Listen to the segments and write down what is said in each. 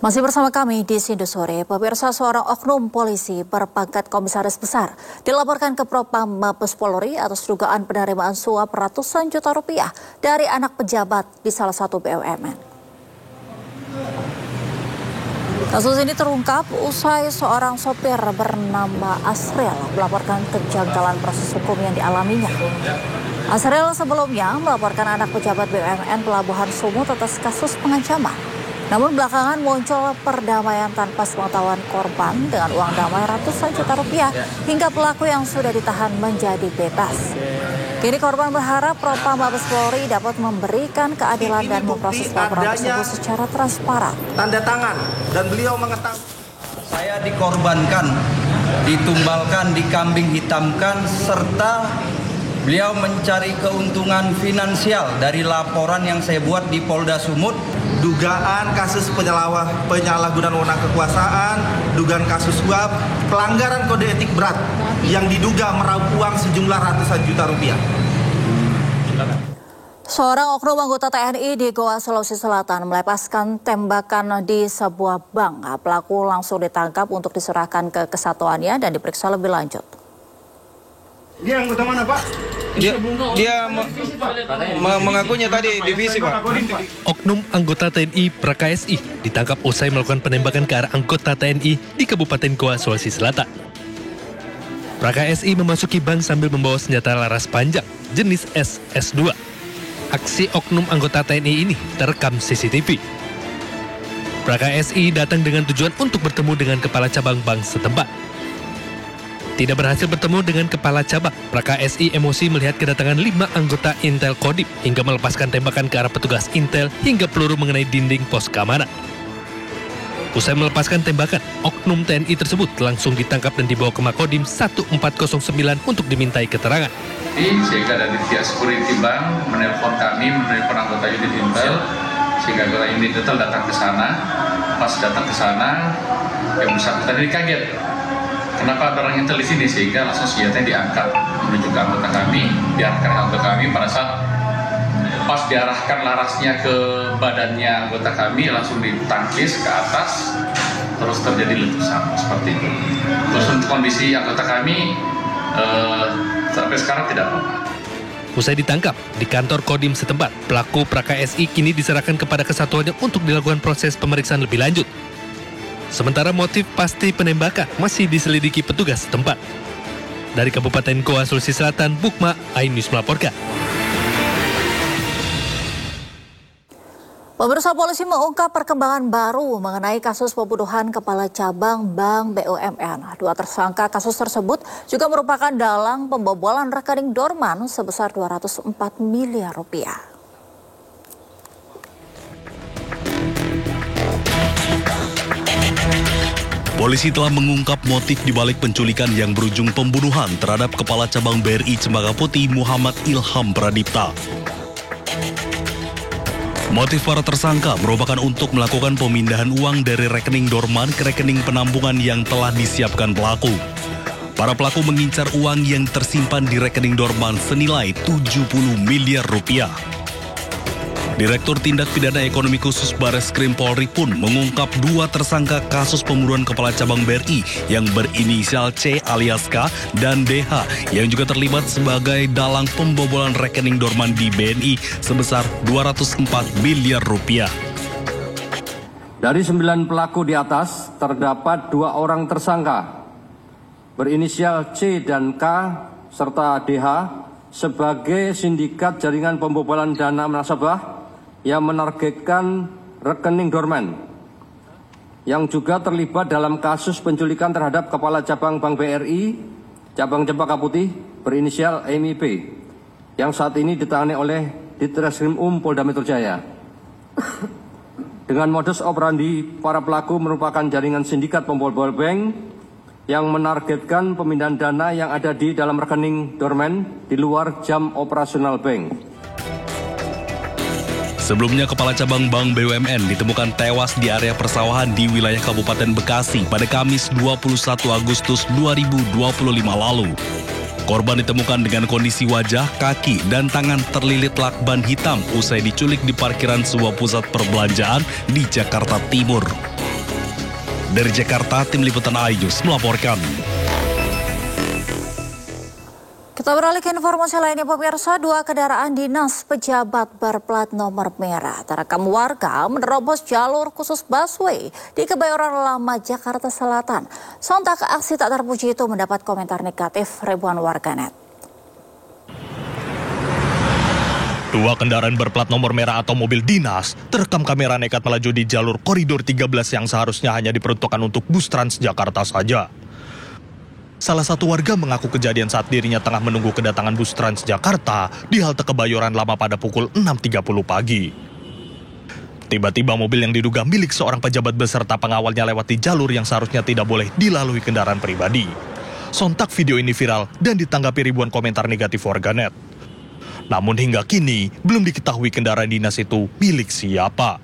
Masih bersama kami di Sindu Sore, pemirsa, seorang oknum polisi berpangkat komisaris besar dilaporkan ke Propam Mabes Polri atas dugaan penerimaan suap ratusan juta rupiah dari anak pejabat di salah satu BUMN. Kasus ini terungkap usai seorang sopir bernama Asrel melaporkan kejanggalan proses hukum yang dialaminya. Asrel sebelumnya melaporkan anak pejabat BUMN Pelabuhan Sumut atas kasus pengancaman. Namun belakangan muncul perdamaian tanpa sepengetahuan korban dengan uang damai ratusan juta rupiah hingga pelaku yang sudah ditahan menjadi bebas. Kini korban berharap Propam Mabes Polri dapat memberikan keadilan dan memproses laporan tersebut secara transparan. Tanda tangan dan beliau mengetahui. Saya dikorbankan, ditumbalkan, dikambing hitamkan, serta beliau mencari keuntungan finansial dari laporan yang saya buat di Polda Sumut. Dugaan kasus penyalahgunaan wewenang kekuasaan, dugaan kasus suap, pelanggaran kode etik berat yang diduga meraup uang sejumlah ratusan juta rupiah. Seorang oknum anggota TNI di Goa, Sulawesi Selatan melepaskan tembakan di sebuah bank. Pelaku langsung ditangkap untuk diserahkan ke kesatuannya dan diperiksa lebih lanjut. Dia anggota mana, Pak? Dia mengakunya tadi divisi, Pak. Oknum anggota TNI PKSI ditangkap usai melakukan penembakan ke arah anggota TNI di Kabupaten Goa, Sulawesi Selatan. PKSI memasuki bank sambil membawa senjata laras panjang jenis SS2. Aksi oknum anggota TNI ini terekam CCTV. PKSI datang dengan tujuan untuk bertemu dengan kepala cabang bank setempat. Tidak berhasil bertemu dengan kepala cabang, PKSI emosi melihat kedatangan 5 anggota Intel Kodim hingga melepaskan tembakan ke arah petugas Intel hingga peluru mengenai dinding pos keamanan. Usai melepaskan tembakan, oknum TNI tersebut langsung ditangkap dan dibawa ke Makodim 1409 untuk dimintai keterangan. Sehingga dari pihak security bank menelpon anggota unit Intel, sehingga anggota unit Intel datang ke sana. Pas datang ke sana, yang bersangkutan ini kaget. Kenapa ada orang Intel di sini? Sehingga langsung senjatanya diangkat menuju ke anggota kami, diarahkan ke anggota kami. Pada saat pas diarahkan larasnya ke badannya anggota kami, langsung ditangkis ke atas, terus terjadi letusan seperti itu. Terus untuk kondisi anggota kami sampai sekarang tidak apa-apa. Usai ditangkap di kantor Kodim setempat, pelaku PKSI kini diserahkan kepada kesatuannya untuk dilakukan proses pemeriksaan lebih lanjut. Sementara motif pasti penembakan masih diselidiki petugas setempat. Dari Kabupaten Goa, Sulawesi Selatan, Bukma, iNews melaporkan. Pemirsa, polisi mengungkap perkembangan baru mengenai kasus pembunuhan kepala cabang Bank BUMN. 2 tersangka kasus tersebut juga merupakan dalang pembobolan rekening Dorman sebesar 204 miliar rupiah. Polisi telah mengungkap motif dibalik penculikan yang berujung pembunuhan terhadap Kepala Cabang BRI Cempaka Putih Muhammad Ilham Pradipta. Motif para tersangka merupakan untuk melakukan pemindahan uang dari rekening Dorman ke rekening penampungan yang telah disiapkan pelaku. Para pelaku mengincar uang yang tersimpan di rekening Dorman senilai 70 miliar rupiah. Direktur Tindak Pidana Ekonomi Khusus Bareskrim Polri pun mengungkap 2 tersangka kasus pembunuhan Kepala Cabang BRI yang berinisial C alias K dan DH yang juga terlibat sebagai dalang pembobolan rekening Dorman di BNI sebesar 204 miliar rupiah. Dari 9 pelaku di atas terdapat 2 orang tersangka berinisial C dan K serta DH sebagai sindikat jaringan pembobolan dana nasabah yang menargetkan rekening Dorman, yang juga terlibat dalam kasus penculikan terhadap Kepala Cabang Bank BRI, Cabang Cempaka Putih, berinisial MIP, yang saat ini ditangani oleh Ditreskrim Polda Metro Jaya. Dengan modus operandi, para pelaku merupakan jaringan sindikat pembobol bank yang menargetkan pemindahan dana yang ada di dalam rekening Dorman di luar jam operasional bank. Sebelumnya, Kepala Cabang Bank BUMN ditemukan tewas di area persawahan di wilayah Kabupaten Bekasi pada Kamis 21 Agustus 2025 lalu. Korban ditemukan dengan kondisi wajah, kaki, dan tangan terlilit lakban hitam usai diculik di parkiran sebuah pusat perbelanjaan di Jakarta Timur. Dari Jakarta, Tim Liputan iNews melaporkan. Kita beralih ke informasi lainnya, pemirsa. 2 kendaraan dinas pejabat berplat nomor merah terekam warga menerobos jalur khusus busway di Kebayoran Lama, Jakarta Selatan. Sontak aksi tak terpuji itu mendapat komentar negatif ribuan warganet. 2 kendaraan berplat nomor merah atau mobil dinas terekam kamera nekat melaju di jalur koridor 13 yang seharusnya hanya diperuntukkan untuk bus Transjakarta saja. Salah satu warga mengaku kejadian saat dirinya tengah menunggu kedatangan bus Transjakarta di halte Kebayoran Lama pada pukul 6.30 pagi. Tiba-tiba mobil yang diduga milik seorang pejabat beserta pengawalnya lewat di jalur yang seharusnya tidak boleh dilalui kendaraan pribadi. Sontak video ini viral dan ditanggapi ribuan komentar negatif warganet. Namun hingga kini belum diketahui kendaraan dinas itu milik siapa.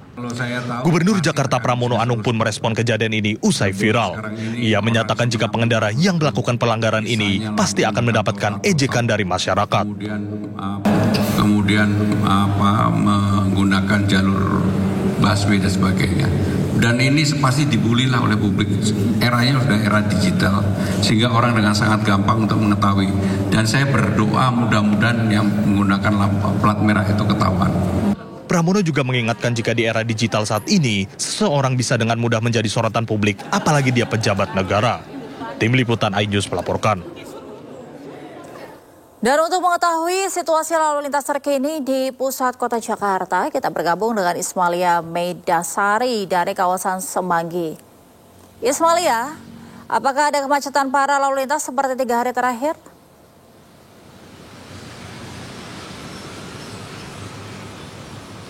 Gubernur Jakarta Pramono Anung pun merespon kejadian ini usai viral. Ia menyatakan jika pengendara yang melakukan pelanggaran ini pasti akan mendapatkan ejekan dari masyarakat. Kemudian menggunakan jalur busway dan sebagainya. Dan ini pasti dibully lah oleh publik. Eranya sudah era digital, sehingga orang dengan sangat gampang untuk mengetahui. Dan saya berdoa mudah-mudahan yang menggunakan plat merah itu ketahuan. Pramono juga mengingatkan jika di era digital saat ini, seseorang bisa dengan mudah menjadi sorotan publik, apalagi dia pejabat negara. Tim Liputan iNews melaporkan. Dan untuk mengetahui situasi lalu lintas terkini di pusat kota Jakarta, kita bergabung dengan Ismalia Meidasari dari kawasan Semanggi. Ismalia, apakah ada kemacetan parah lalu lintas seperti 3 hari terakhir?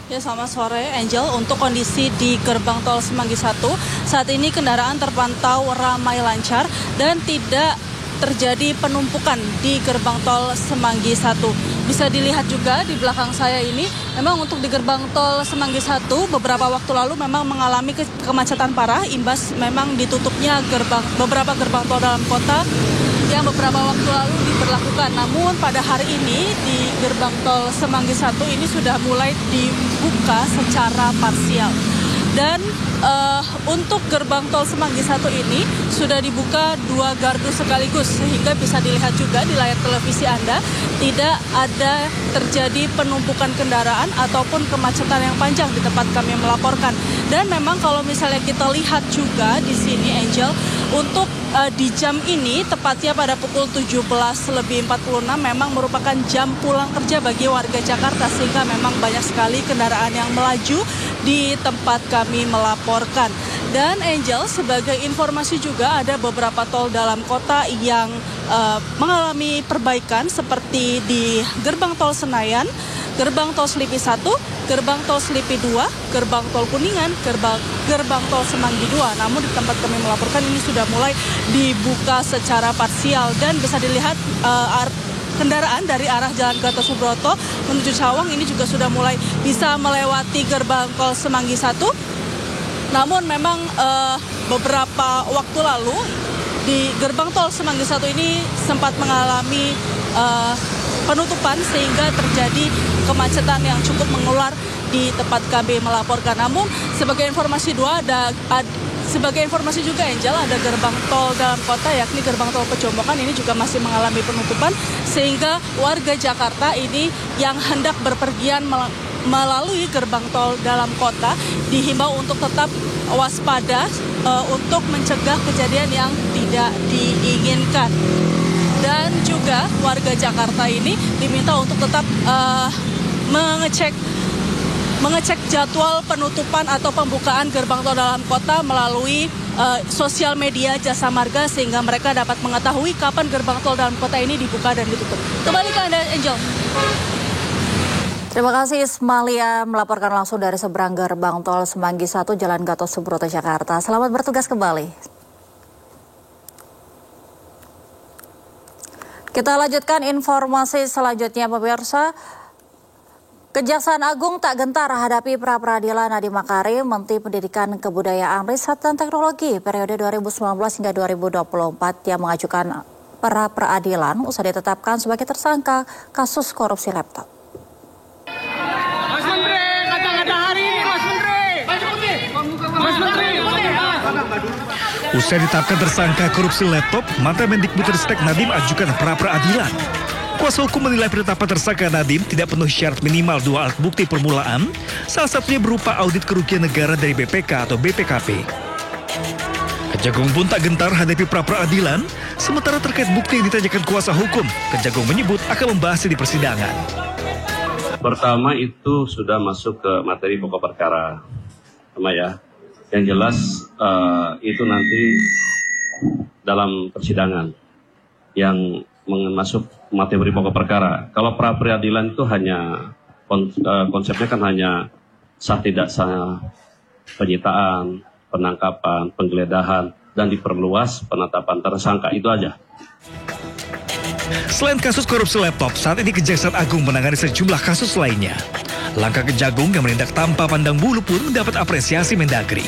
Ya, selamat sore Angel. Untuk kondisi di gerbang tol Semanggi 1, saat ini kendaraan terpantau ramai lancar dan tidak terjadi penumpukan di gerbang tol Semanggi 1. Bisa dilihat juga di belakang saya ini, memang untuk di gerbang tol Semanggi 1 beberapa waktu lalu memang mengalami kemacetan parah, imbas memang ditutupnya beberapa gerbang tol dalam kota yang beberapa waktu lalu diberlakukan. Namun pada hari ini di gerbang tol Semanggi 1 ini sudah mulai dibuka secara parsial. Dan untuk gerbang tol Semanggi 1 ini sudah dibuka 2 gardu sekaligus, sehingga bisa dilihat juga di layar televisi Anda tidak ada terjadi penumpukan kendaraan ataupun kemacetan yang panjang di tempat kami melaporkan. Dan memang kalau misalnya kita lihat juga di sini Angel, untuk di jam ini tepatnya pada pukul 17.46 memang merupakan jam pulang kerja bagi warga Jakarta, sehingga memang banyak sekali kendaraan yang melaju di tempat kami melaporkan. Dan Angel, sebagai informasi juga ada beberapa tol dalam kota yang mengalami perbaikan seperti di gerbang tol Senayan, gerbang tol Selipi 1, gerbang tol Selipi 2, gerbang tol Kuningan, gerbang tol Semanggi 2. Namun di tempat kami melaporkan ini sudah mulai dibuka secara parsial dan bisa dilihat kendaraan dari arah Jalan Gatot Subroto menuju Cawang ini juga sudah mulai bisa melewati gerbang tol Semanggi 1. Namun memang beberapa waktu lalu di gerbang tol Semanggi 1 ini sempat mengalami penutupan sehingga terjadi kemacetan yang cukup mengular di tempat kami melaporkan. Namun sebagai informasi juga Angel, ada gerbang tol dalam kota yakni gerbang tol Pejombokan ini juga masih mengalami penutupan, sehingga warga Jakarta ini yang hendak berpergian melalui gerbang tol dalam kota dihimbau untuk tetap waspada untuk mencegah kejadian yang tidak diinginkan. Dan juga warga Jakarta ini diminta untuk tetap mengecek jadwal penutupan atau pembukaan gerbang tol dalam kota melalui sosial media Jasa Marga, sehingga mereka dapat mengetahui kapan gerbang tol dalam kota ini dibuka dan ditutup. Kembali ke Anda, Angel. Terima kasih Ismalia melaporkan langsung dari seberang gerbang tol Semanggi 1 Jalan Gatot Subroto, Jakarta. Selamat bertugas kembali. Kita lanjutkan informasi selanjutnya, pemirsa. Kejaksaan Agung tak gentar hadapi pra-peradilan Nadiem Makarim, Menteri Pendidikan, Kebudayaan, Riset dan Teknologi periode 2019 hingga 2024 yang mengajukan pra-peradilan usai ditetapkan sebagai tersangka kasus korupsi laptop. Mas Menteri, kata-kata hari ini Mas Menteri. Mas Menteri. Usai ditetapkan tersangka korupsi laptop, mantan Mendikbudristek Nadiem ajukan pra-peradilan. Kuasa hukum menilai penetapan tersangka Nadiem tidak penuhi syarat minimal 2 alat bukti permulaan, salah satunya berupa audit kerugian negara dari BPK atau BPKP. Kejagung pun tak gentar hadapi pra-peradilan, sementara terkait bukti yang ditanyakan kuasa hukum, Kejagung menyebut akan membahasnya di persidangan. Pertama itu sudah masuk ke materi pokok perkara, sama ya. Yang jelas itu nanti dalam persidangan yang masuk materi pokok perkara. Kalau pra peradilan itu hanya konsepnya kan hanya sah tidak sah penyitaan, penangkapan, penggeledahan, dan diperluas penetapan tersangka, itu aja. Selain kasus korupsi laptop, saat ini Kejaksaan Agung menangani sejumlah kasus lainnya. Langkah Kejagung yang menindak tanpa pandang bulu pun mendapat apresiasi Mendagri.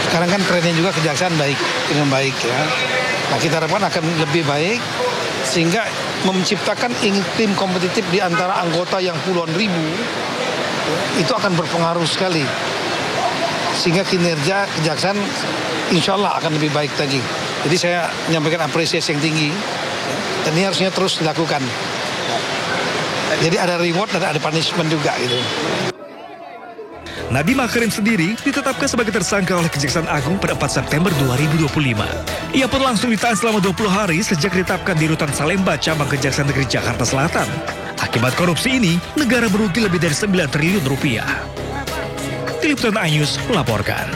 Sekarang kan trennya juga Kejaksaan dengan baik ya. Nah, kita harapkan akan lebih baik sehingga menciptakan iklim kompetitif di antara anggota yang puluhan ribu. Itu akan berpengaruh sekali. Sehingga kinerja Kejaksaan insya Allah akan lebih baik lagi. Jadi saya menyampaikan apresiasi yang tinggi dan ini harusnya terus dilakukan. Jadi ada reward dan ada punishment juga gitu. Nadiem Makarim sendiri ditetapkan sebagai tersangka oleh Kejaksaan Agung pada 4 September 2025. Ia pun langsung ditahan selama 20 hari sejak ditetapkan di Rutan Salemba, Cabang Kejaksaan Negeri Jakarta Selatan. Akibat korupsi ini, negara merugi lebih dari 9 triliun rupiah. Tim Liputan iNews melaporkan.